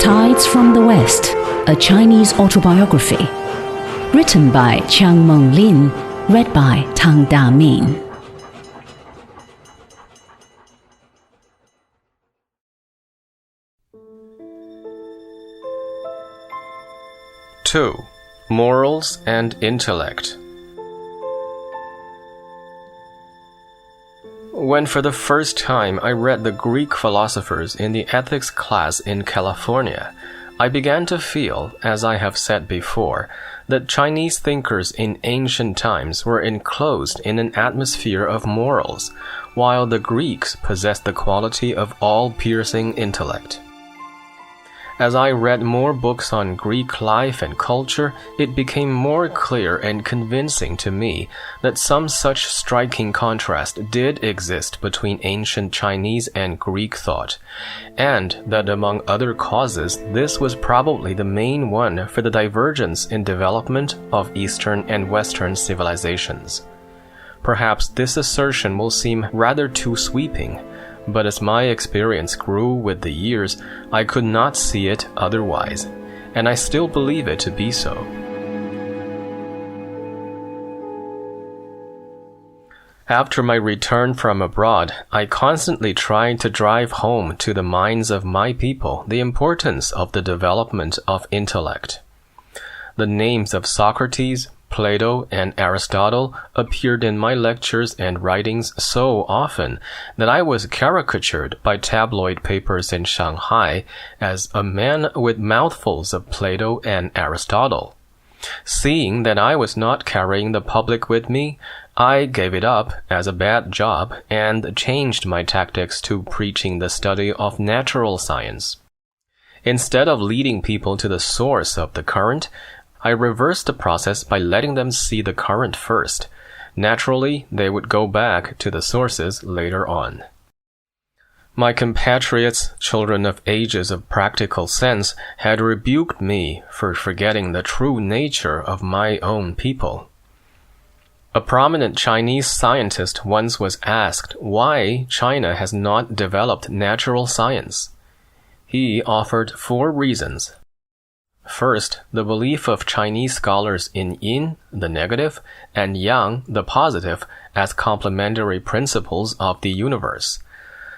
Tides from the West, a Chinese autobiography. Written by Chiang Meng Lin, read by Tang Daming. Two, Morals and Intellect. When for the first time I read the Greek philosophers in the ethics class in California, I began to feel, as I have said before, that Chinese thinkers in ancient times were enclosed in an atmosphere of morals, while the Greeks possessed the quality of all-piercing intellect. As I read more books on Greek life and culture, it became more clear and convincing to me that some such striking contrast did exist between ancient Chinese and Greek thought, and that among other causes, this was probably the main one for the divergence in development of Eastern and Western civilizations. Perhaps this assertion will seem rather too sweeping, but as my experience grew with the years, I could not see it otherwise, and I still believe it to be so. After my return from abroad, I constantly tried to drive home to the minds of my people the importance of the development of intellect. The names of Socrates, Plato, and Aristotle appeared in my lectures and writings so often that I was caricatured by tabloid papers in Shanghai as a man with mouthfuls of Plato and Aristotle. Seeing that I was not carrying the public with me, I gave it up as a bad job and changed my tactics to preaching the study of natural science. Instead of leading people to the source of the current, I reversed the process by letting them see the current first. Naturally, they would go back to the sources later on. My compatriots, children of ages of practical sense, had rebuked me for forgetting the true nature of my own people. A prominent Chinese scientist once was asked why China has not developed natural science. He offered 4 reasons. First, the belief of Chinese scholars in yin, the negative, and yang, the positive, as complementary principles of the universe.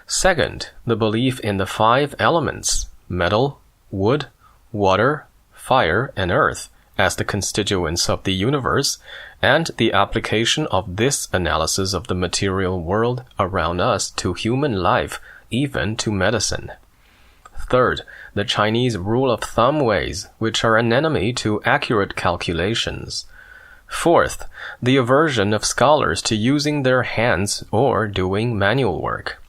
Second, the belief in the 5 elements, metal, wood, water, fire, and earth, as the constituents of the universe, and the application of this analysis of the material world around us to human life, even to medicine. Third, the Chinese rule of thumb ways, which are an enemy to accurate calculations. Fourth, the aversion of scholars to using their hands or doing manual work.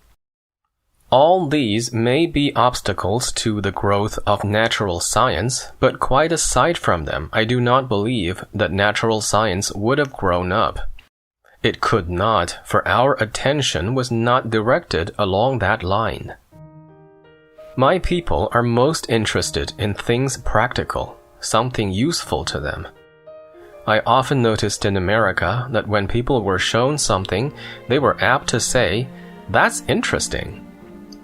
All these may be obstacles to the growth of natural science, but quite aside from them, I do not believe that natural science would have grown up. It could not, for our attention was not directed along that line. My people are most interested in things practical, something useful to them. I often noticed in America that when people were shown something, they were apt to say, "That's interesting."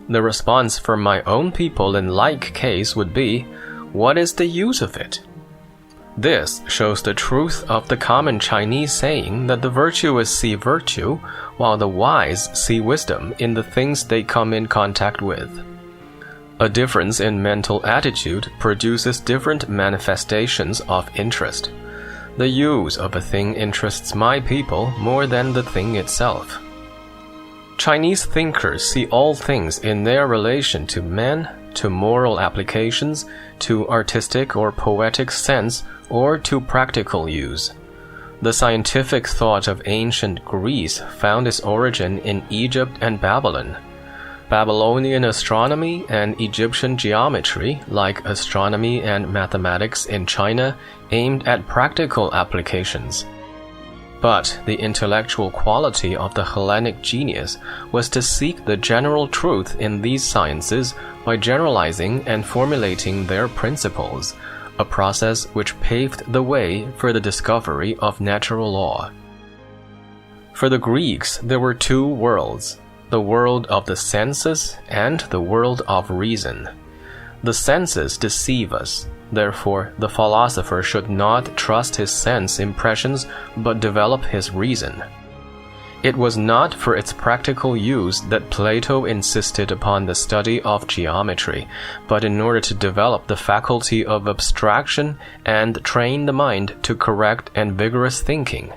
The response from my own people in like case would be, "What is the use of it?" This shows the truth of the common Chinese saying that the virtuous see virtue, while the wise see wisdom in the things they come in contact with. A difference in mental attitude produces different manifestations of interest. The use of a thing interests my people more than the thing itself. Chinese thinkers see all things in their relation to men, to moral applications, to artistic or poetic sense, or to practical use. The scientific thought of ancient Greece found its origin in Egypt and Babylon. Babylonian astronomy and Egyptian geometry, like astronomy and mathematics in China, aimed at practical applications. But the intellectual quality of the Hellenic genius was to seek the general truth in these sciences by generalizing and formulating their principles, a process which paved the way for the discovery of natural law. For the Greeks, there were 2 worlds, the world of the senses and the world of reason. The senses deceive us. Therefore, the philosopher should not trust his sense impressions, but develop his reason. It was not for its practical use that Plato insisted upon the study of geometry, but in order to develop the faculty of abstraction and train the mind to correct and vigorous thinking.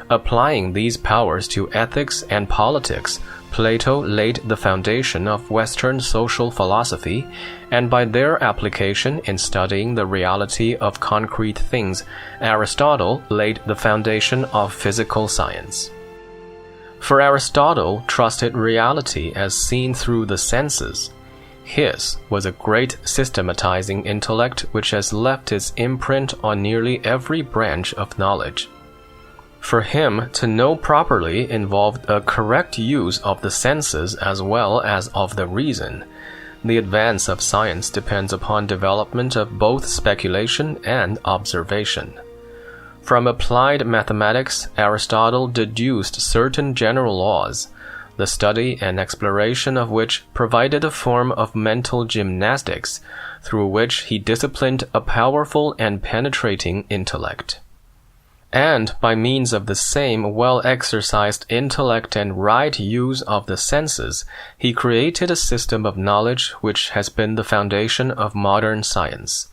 Applying these powers to ethics and politics, Plato laid the foundation of Western social philosophy, and by their application in studying the reality of concrete things, Aristotle laid the foundation of physical science. For Aristotle trusted reality as seen through the senses. His was a great systematizing intellect which has left its imprint on nearly every branch of knowledge. For him to know properly involved a correct use of the senses as well as of the reason. The advance of science depends upon development of both speculation and observation. From applied mathematics, Aristotle deduced certain general laws, the study and exploration of which provided a form of mental gymnastics, through which he disciplined a powerful and penetrating intellect. And by means of the same well-exercised intellect and right use of the senses, he created a system of knowledge which has been the foundation of modern science.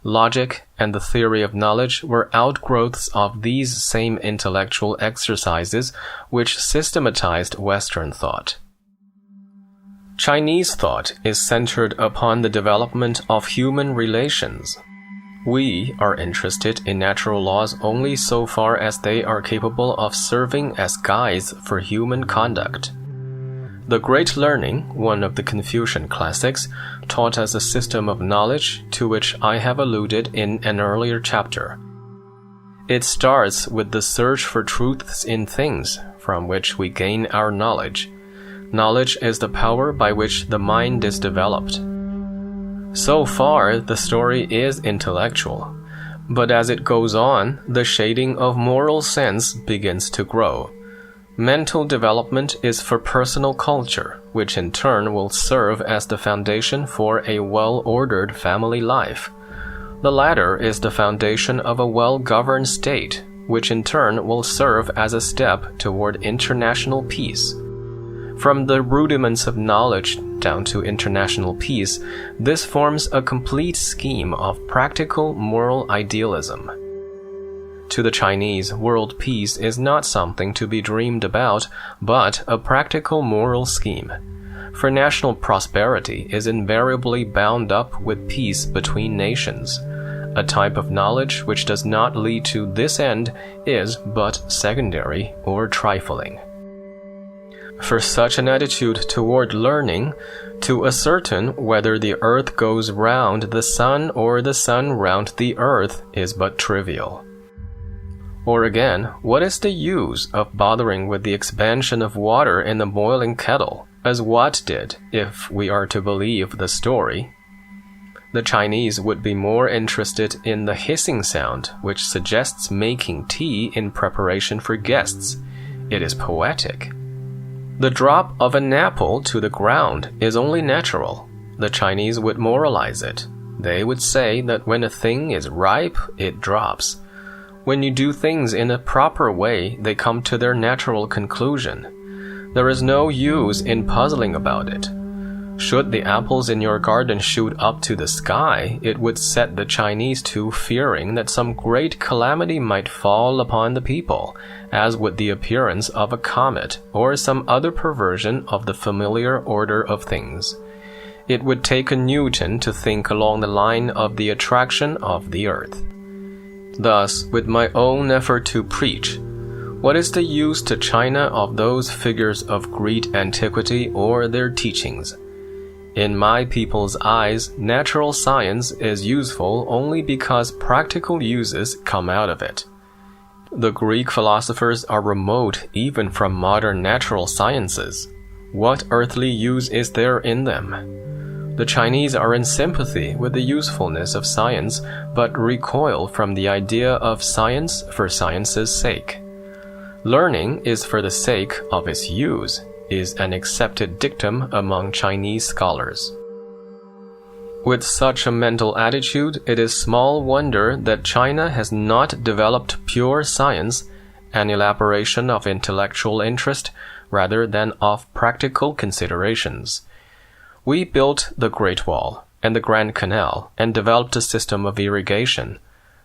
Logic and the theory of knowledge were outgrowths of these same intellectual exercises which systematized Western thought. Chinese thought is centered upon the development of human relations. We are interested in natural laws only so far as they are capable of serving as guides for human conduct. The Great Learning, one of the Confucian classics, taught us a system of knowledge to which I have alluded in an earlier chapter. It starts with the search for truths in things, from which we gain our knowledge. Knowledge is the power by which the mind is developed. So far, the story is intellectual, but as it goes on, the shading of moral sense begins to grow. Mental development is for personal culture, which in turn will serve as the foundation for a well-ordered family life. The latter is the foundation of a well-governed state, which in turn will serve as a step toward international peace. From the rudiments of knowledge down to international peace, this forms a complete scheme of practical moral idealism. To the Chinese, world peace is not something to be dreamed about, but a practical moral scheme. For national prosperity is invariably bound up with peace between nations. A type of knowledge which does not lead to this end is but secondary or trifling. For such an attitude toward learning, to ascertain whether the earth goes round the sun or the sun round the earth is but trivial. Or again, what is the use of bothering with the expansion of water in the boiling kettle, as Watt did, if we are to believe the story? The Chinese would be more interested in the hissing sound, which suggests making tea in preparation for guests. It is poetic. The drop of an apple to the ground is only natural. The Chinese would moralize it. They would say that when a thing is ripe, it drops. When you do things in a proper way, they come to their natural conclusion. There is no use in puzzling about it. Should the apples in your garden shoot up to the sky, it would set the Chinese to fearing that some great calamity might fall upon the people, as would the appearance of a comet or some other perversion of the familiar order of things. It would take a Newton to think along the line of the attraction of the earth. Thus, with my own effort to preach, what is the use to China of those figures of Greek antiquity or their teachings? In my people's eyes, natural science is useful only because practical uses come out of it. The Greek philosophers are remote even from modern natural sciences. What earthly use is there in them? The Chinese are in sympathy with the usefulness of science, but recoil from the idea of science for science's sake. Learning is for the sake of its use, is an accepted dictum among Chinese scholars. With such a mental attitude, it is small wonder that China has not developed pure science, an elaboration of intellectual interest rather than of practical considerations. We built the Great Wall and the Grand Canal and developed a system of irrigation.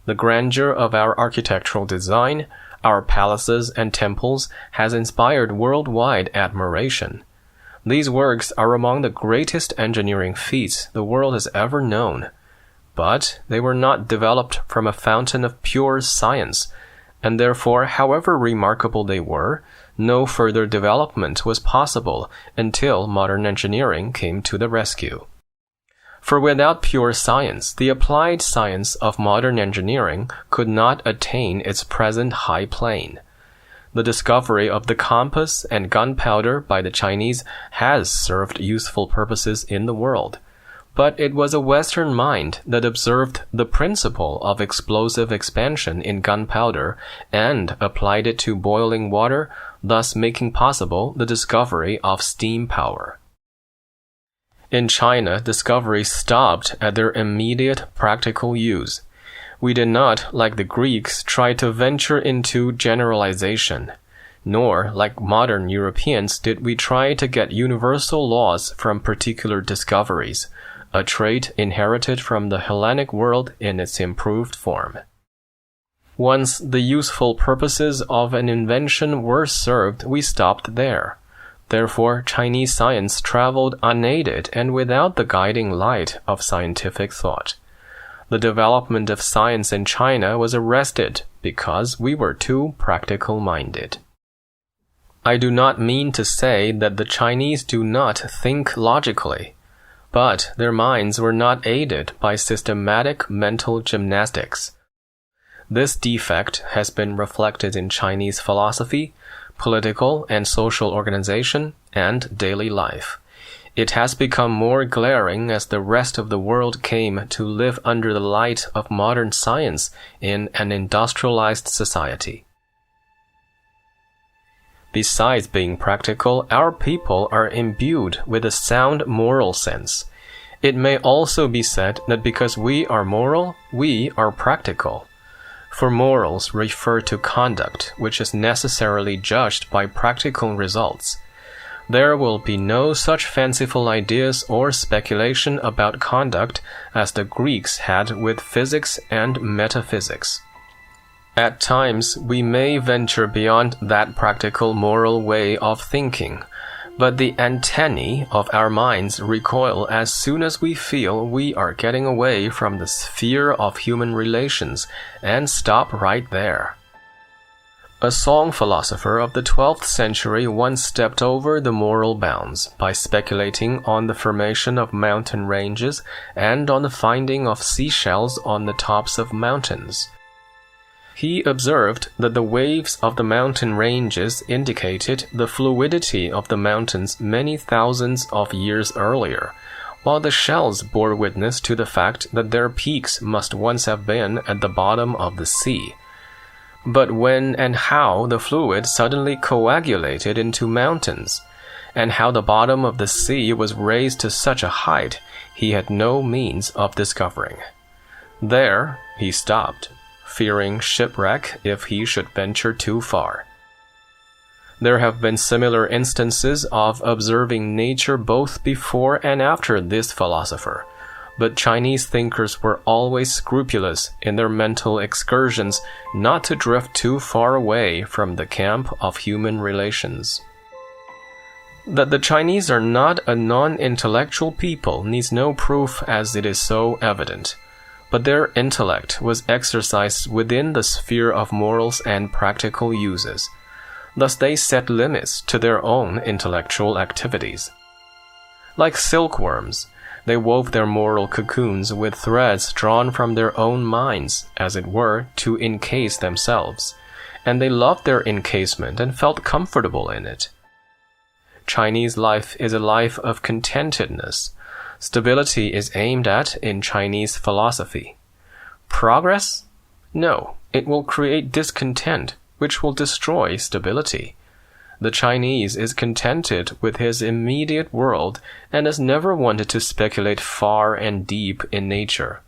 The grandeur of our architectural design, our palaces and temples, has inspired worldwide admiration. These works are among the greatest engineering feats the world has ever known. But they were not developed from a fountain of pure science, and therefore, however remarkable they were, no further development was possible until modern engineering came to the rescue. For without pure science, the applied science of modern engineering could not attain its present high plane. The discovery of the compass and gunpowder by the Chinese has served useful purposes in the world, but it was a Western mind that observed the principle of explosive expansion in gunpowder and applied it to boiling water, thus making possible the discovery of steam power. In China, discoveries stopped at their immediate practical use. We did not, like the Greeks, try to venture into generalization, nor, like modern Europeans, did we try to get universal laws from particular discoveries, a trait inherited from the Hellenic world in its improved form. Once the useful purposes of an invention were served, we stopped there. Therefore, Chinese science traveled unaided and without the guiding light of scientific thought. The development of science in China was arrested because we were too practical-minded. I do not mean to say that the Chinese do not think logically, but their minds were not aided by systematic mental gymnastics. This defect has been reflected in Chinese philosophy, political and social organization, and daily life. It has become more glaring as the rest of the world came to live under the light of modern science in an industrialized society. Besides being practical, our people are imbued with a sound moral sense. It may also be said that because we are moral, we are practical. For morals refer to conduct, which is necessarily judged by practical results. There will be no such fanciful ideas or speculation about conduct as the Greeks had with physics and metaphysics. At times, we may venture beyond that practical moral way of thinking, but the antennae of our minds recoil as soon as we feel we are getting away from the sphere of human relations and stop right there. A song philosopher of the 12th century once stepped over the moral bounds by speculating on the formation of mountain ranges and on the finding of seashells on the tops of mountains. He observed that the waves of the mountain ranges indicated the fluidity of the mountains many thousands of years earlier, while the shells bore witness to the fact that their peaks must once have been at the bottom of the sea. But when and how the fluid suddenly coagulated into mountains, and how the bottom of the sea was raised to such a height, he had no means of discovering. There he stopped, fearing shipwreck if he should venture too far. There have been similar instances of observing nature both before and after this philosopher, but Chinese thinkers were always scrupulous in their mental excursions not to drift too far away from the camp of human relations. That the Chinese are not a non-intellectual people needs no proof, as it is so evident. But their intellect was exercised within the sphere of morals and practical uses. Thus they set limits to their own intellectual activities. Like silkworms, they wove their moral cocoons with threads drawn from their own minds, as it were, to encase themselves, and they loved their encasement and felt comfortable in it. Chinese life is a life of contentedness. Stability is aimed at in Chinese philosophy. Progress? No, it will create discontent, which will destroy stability. The Chinese is contented with his immediate world and has never wanted to speculate far and deep in nature.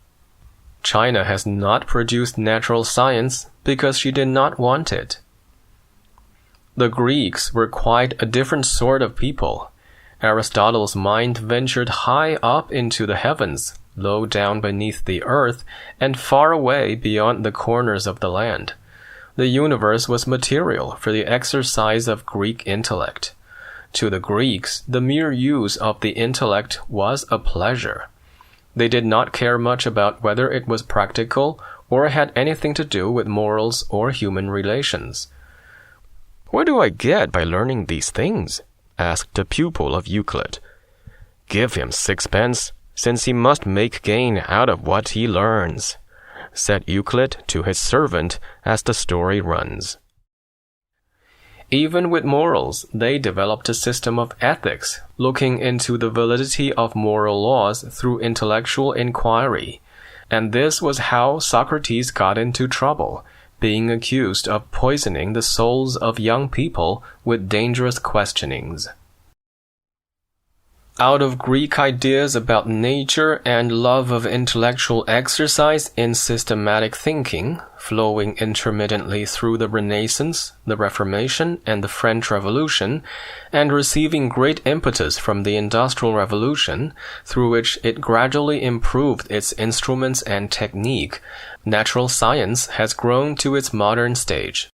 China has not produced natural science because she did not want it. The Greeks were quite a different sort of people. Aristotle's mind ventured high up into the heavens, low down beneath the earth, and far away beyond the corners of the land. The universe was material for the exercise of Greek intellect. To the Greeks, the mere use of the intellect was a pleasure. They did not care much about whether it was practical or had anything to do with morals or human relations. "What do I get by learning these things?" asked a pupil of Euclid. "Give him sixpence, since he must make gain out of what he learns," said Euclid to his servant as the story runs. Even with morals, they developed a system of ethics, looking into the validity of moral laws through intellectual inquiry. And this was how Socrates got into trouble, being accused of poisoning the souls of young people with dangerous questionings. Out of Greek ideas about nature and love of intellectual exercise in systematic thinking, flowing intermittently through the Renaissance, the Reformation, and the French Revolution, and receiving great impetus from the Industrial Revolution, through which it gradually improved its instruments and technique, natural science has grown to its modern stage.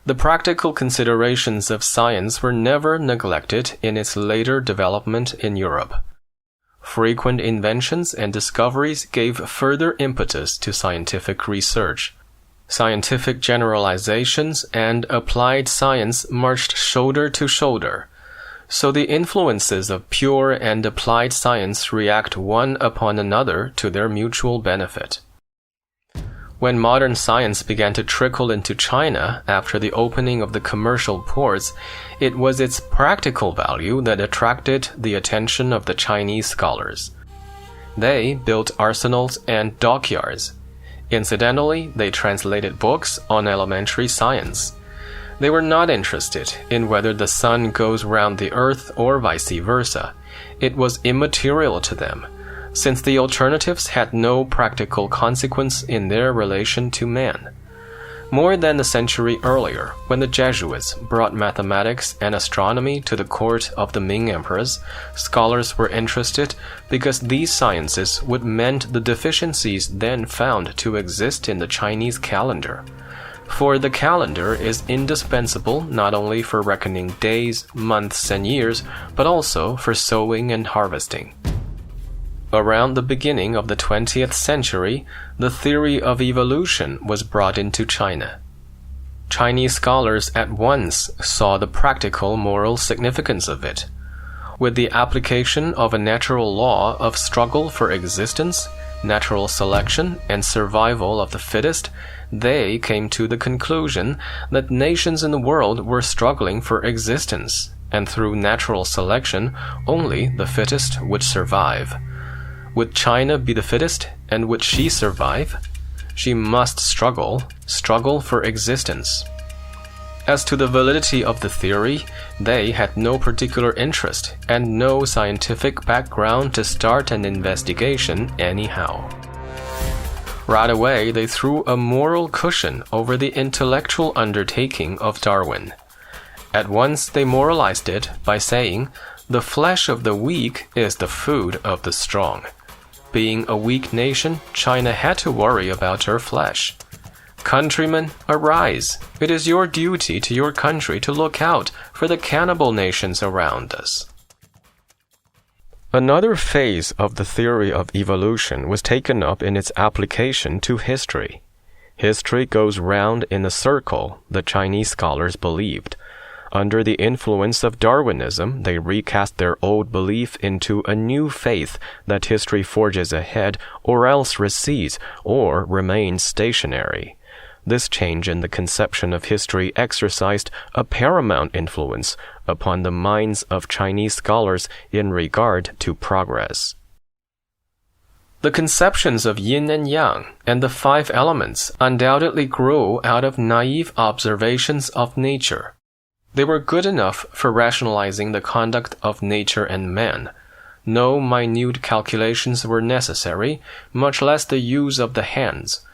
The practical considerations of science were never neglected in its later development in Europe. Frequent inventions and discoveries gave further impetus to scientific research. Scientific generalizations and applied science marched shoulder to shoulder. So the influences of pure and applied science react one upon another to their mutual benefit. When modern science began to trickle into China after the opening of the commercial ports, it was its practical value that attracted the attention of the Chinese scholars. They built arsenals and dockyards. Incidentally, they translated books on elementary science. They were not interested in whether the sun goes round the earth or vice versa. It was immaterial to them, since the alternatives had no practical consequence in their relation to man. More than a century earlier, when the Jesuits brought mathematics and astronomy to the court of the Ming emperors, scholars were interested because these sciences would mend the deficiencies then found to exist in the Chinese calendar. For the calendar is indispensable not only for reckoning days, months, and years, but also for sowing and harvesting. Around the beginning of the 20th century, the theory of evolution was brought into China. Chinese scholars at once saw the practical moral significance of it. With the application of a natural law of struggle for existence, natural selection, and survival of the fittest, they came to the conclusion that nations in the world were struggling for existence, and through natural selection, only the fittest would survive. Would China be the fittest, and would she survive? She must struggle for existence. As to the validity of the theory, they had no particular interest and no scientific background to start an investigation anyhow. Right away, they threw a moral cushion over the intellectual undertaking of Darwin. At once they moralized it by saying, "The flesh of the weak is the food of the strong." Being a weak nation, China had to worry about her flesh. Countrymen, arise! It is your duty to your country to look out for the cannibal nations around us. Another phase of the theory of evolution was taken up in its application to history. History goes round in a circle, the Chinese scholars believed. Under the influence of Darwinism, they recast their old belief into a new faith that history forges ahead or else recedes or remains stationary. This change in the conception of history exercised a paramount influence upon the minds of Chinese scholars in regard to progress. The conceptions of yin and yang and the five elements undoubtedly grew out of naive observations of nature. They were good enough for rationalizing the conduct of nature and man. No minute calculations were necessary, much less the use of the hands.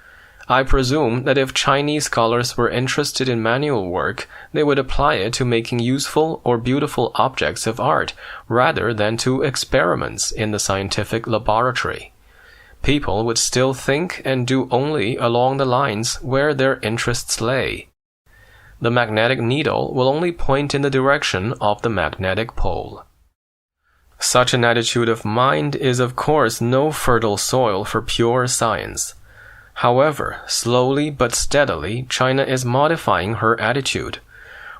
I presume that if Chinese scholars were interested in manual work, they would apply it to making useful or beautiful objects of art, rather than to experiments in the scientific laboratory. People would still think and do only along the lines where their interests lay. The magnetic needle will only point in the direction of the magnetic pole. Such an attitude of mind is of course no fertile soil for pure science. However, slowly but steadily, China is modifying her attitude.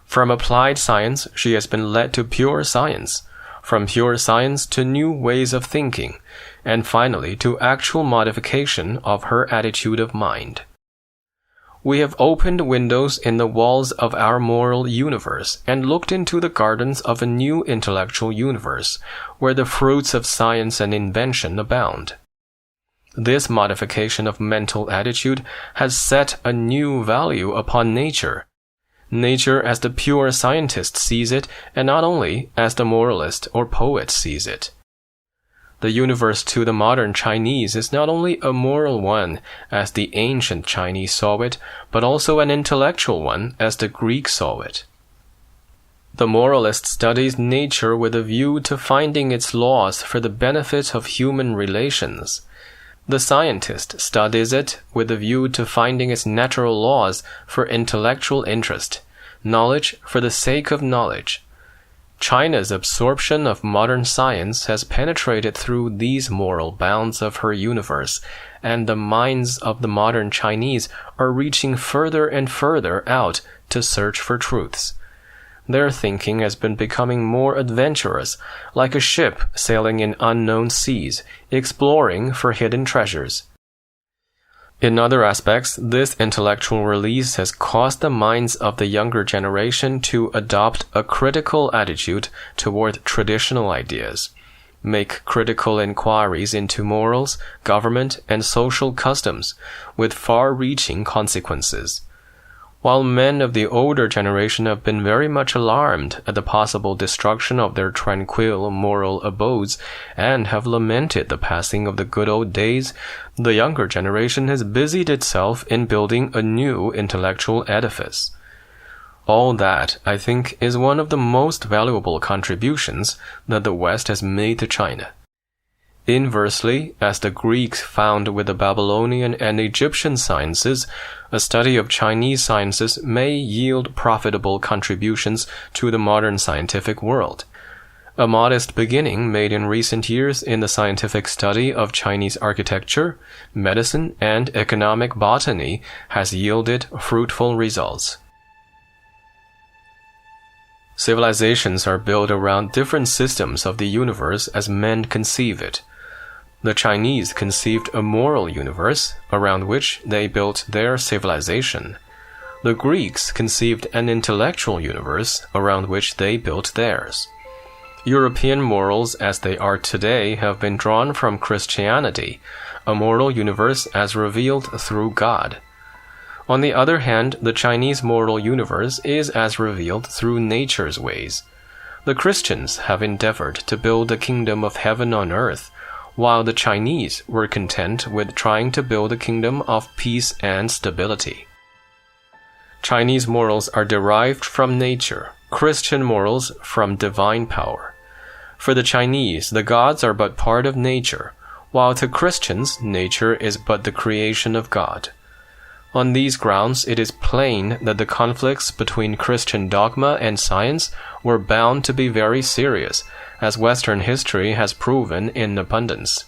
From applied science, she has been led to pure science, from pure science to new ways of thinking, and finally to actual modification of her attitude of mind. We have opened windows in the walls of our moral universe and looked into the gardens of a new intellectual universe, where the fruits of science and invention abound. This modification of mental attitude has set a new value upon nature. Nature as the pure scientist sees it, and not only as the moralist or poet sees it. The universe to the modern Chinese is not only a moral one, as the ancient Chinese saw it, but also an intellectual one, as the Greeks saw it. The moralist studies nature with a view to finding its laws for the benefit of human relations. The scientist studies it with a view to finding its natural laws for intellectual interest, knowledge for the sake of knowledge. China's absorption of modern science has penetrated through these moral bounds of her universe, and the minds of the modern Chinese are reaching further and further out to search for truths. Their thinking has been becoming more adventurous, like a ship sailing in unknown seas, exploring for hidden treasures. In other aspects, this intellectual release has caused the minds of the younger generation to adopt a critical attitude toward traditional ideas, make critical inquiries into morals, government, and social customs, with far-reaching consequences. While men of the older generation have been very much alarmed at the possible destruction of their tranquil moral abodes and have lamented the passing of the good old days, the younger generation has busied itself in building a new intellectual edifice. All that, I think, is one of the most valuable contributions that the West has made to China. Inversely, as the Greeks found with the Babylonian and Egyptian sciences, a study of Chinese sciences may yield profitable contributions to the modern scientific world. A modest beginning made in recent years in the scientific study of Chinese architecture, medicine, and economic botany has yielded fruitful results. Civilizations are built around different systems of the universe as men conceive it. The Chinese conceived a moral universe, around which they built their civilization. The Greeks conceived an intellectual universe, around which they built theirs. European morals as they are today have been drawn from Christianity, a moral universe as revealed through God. On the other hand, the Chinese moral universe is as revealed through nature's ways. The Christians have endeavored to build the kingdom of heaven on earth, while the Chinese were content with trying to build a kingdom of peace and stability. Chinese morals are derived from nature, Christian morals from divine power. For the Chinese, the gods are but part of nature, while to Christians, nature is but the creation of God. On these grounds, it is plain that the conflicts between Christian dogma and science were bound to be very serious, as Western history has proven in abundance,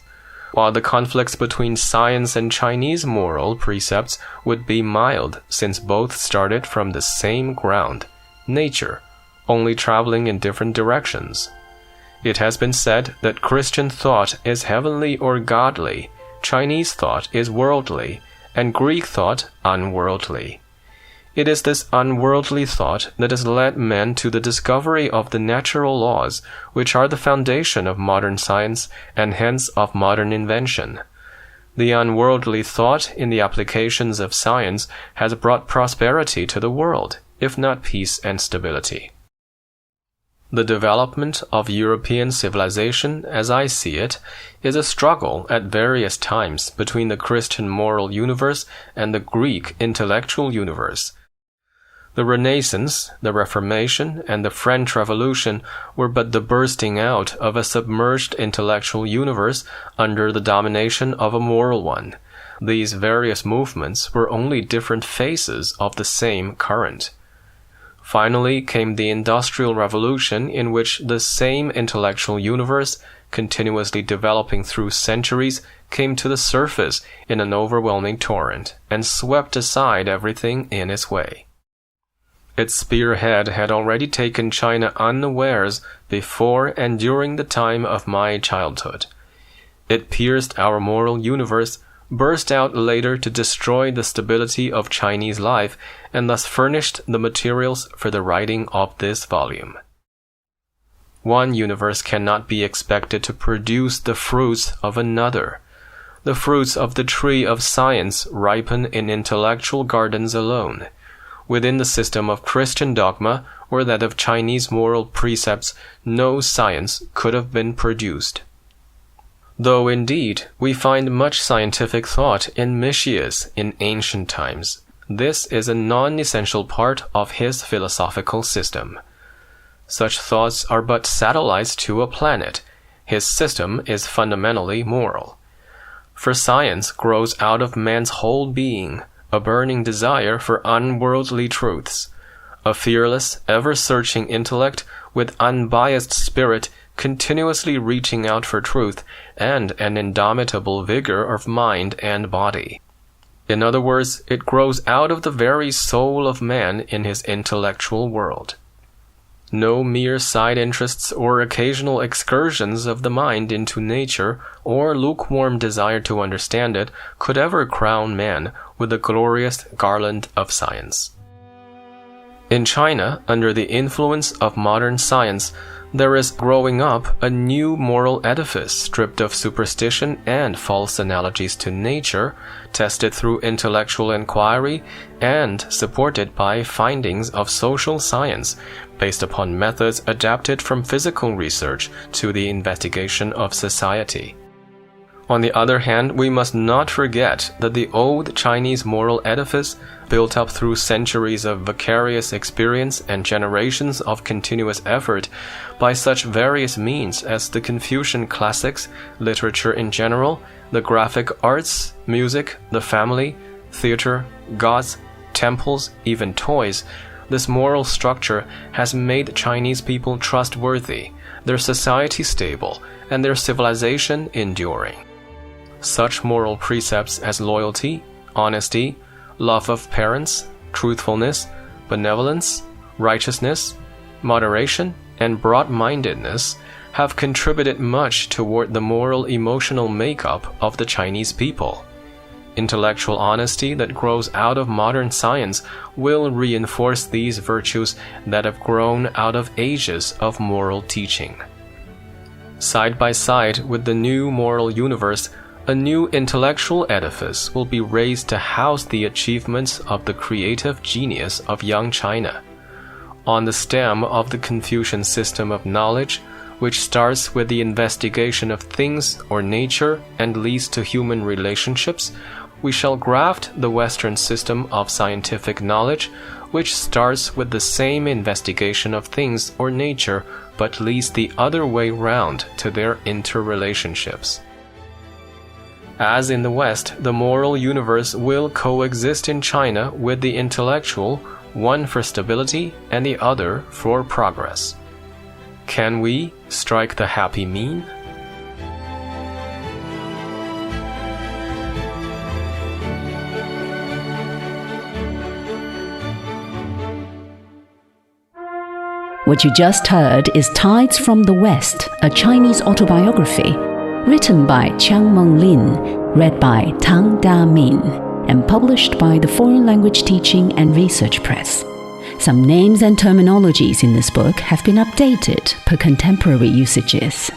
while the conflicts between science and Chinese moral precepts would be mild, since both started from the same ground, nature, only traveling in different directions. It has been said that Christian thought is heavenly or godly, Chinese thought is worldly, and Greek thought unworldly. It is this unworldly thought that has led men to the discovery of the natural laws, which are the foundation of modern science and hence of modern invention. The unworldly thought in the applications of science has brought prosperity to the world, if not peace and stability. The development of European civilization, as I see it, is a struggle at various times between the Christian moral universe and the Greek intellectual universe. The Renaissance, the Reformation, and the French Revolution were but the bursting out of a submerged intellectual universe under the domination of a moral one. These various movements were only different phases of the same current. Finally came the Industrial Revolution, in which the same intellectual universe, continuously developing through centuries, came to the surface in an overwhelming torrent, and swept aside everything in its way. Its spearhead had already taken China unawares before and during the time of my childhood. It pierced our moral universe, burst out later to destroy the stability of Chinese life, and thus furnished the materials for the writing of this volume. One universe cannot be expected to produce the fruits of another. The fruits of the tree of science ripen in intellectual gardens alone. Within the system of Christian dogma or that of Chinese moral precepts, no science could have been produced. Though indeed we find much scientific thought in Mischius in ancient times, this is a non-essential part of his philosophical system. Such thoughts are but satellites to a planet. His system is fundamentally moral. For science grows out of man's whole being, a burning desire for unworldly truths, a fearless, ever-searching intellect with unbiased spirit continuously reaching out for truth, and an indomitable vigor of mind and body. In other words, it grows out of the very soul of man in his intellectual world. No mere side interests or occasional excursions of the mind into nature or lukewarm desire to understand it could ever crown man with the glorious garland of science. In China, under the influence of modern science, there is growing up a new moral edifice stripped of superstition and false analogies to nature, tested through intellectual inquiry, and supported by findings of social science, based upon methods adapted from physical research to the investigation of society. On the other hand, we must not forget that the old Chinese moral edifice, built up through centuries of vicarious experience and generations of continuous effort, by such various means as the Confucian classics, literature in general, the graphic arts, music, the family, theater, gods, temples, even toys, this moral structure has made Chinese people trustworthy, their society stable, and their civilization enduring. Such moral precepts as loyalty, honesty, love of parents, truthfulness, benevolence, righteousness, moderation, and broad-mindedness have contributed much toward the moral emotional makeup of the Chinese people. Intellectual honesty that grows out of modern science will reinforce these virtues that have grown out of ages of moral teaching. Side by side with the new moral universe, a new intellectual edifice will be raised to house the achievements of the creative genius of young China. On the stem of the Confucian system of knowledge, which starts with the investigation of things or nature and leads to human relationships, we shall graft the Western system of scientific knowledge, which starts with the same investigation of things or nature, but leads the other way round to their interrelationships. As in the West, the moral universe will coexist in China with the intellectual, one for stability and the other for progress. Can we strike the happy mean? What you just heard is Tides from the West, a Chinese autobiography, written by Chiang Meng-lin, read by Tang Da-min, and published by the Foreign Language Teaching and Research Press. Some names and terminologies in this book have been updated per contemporary usages.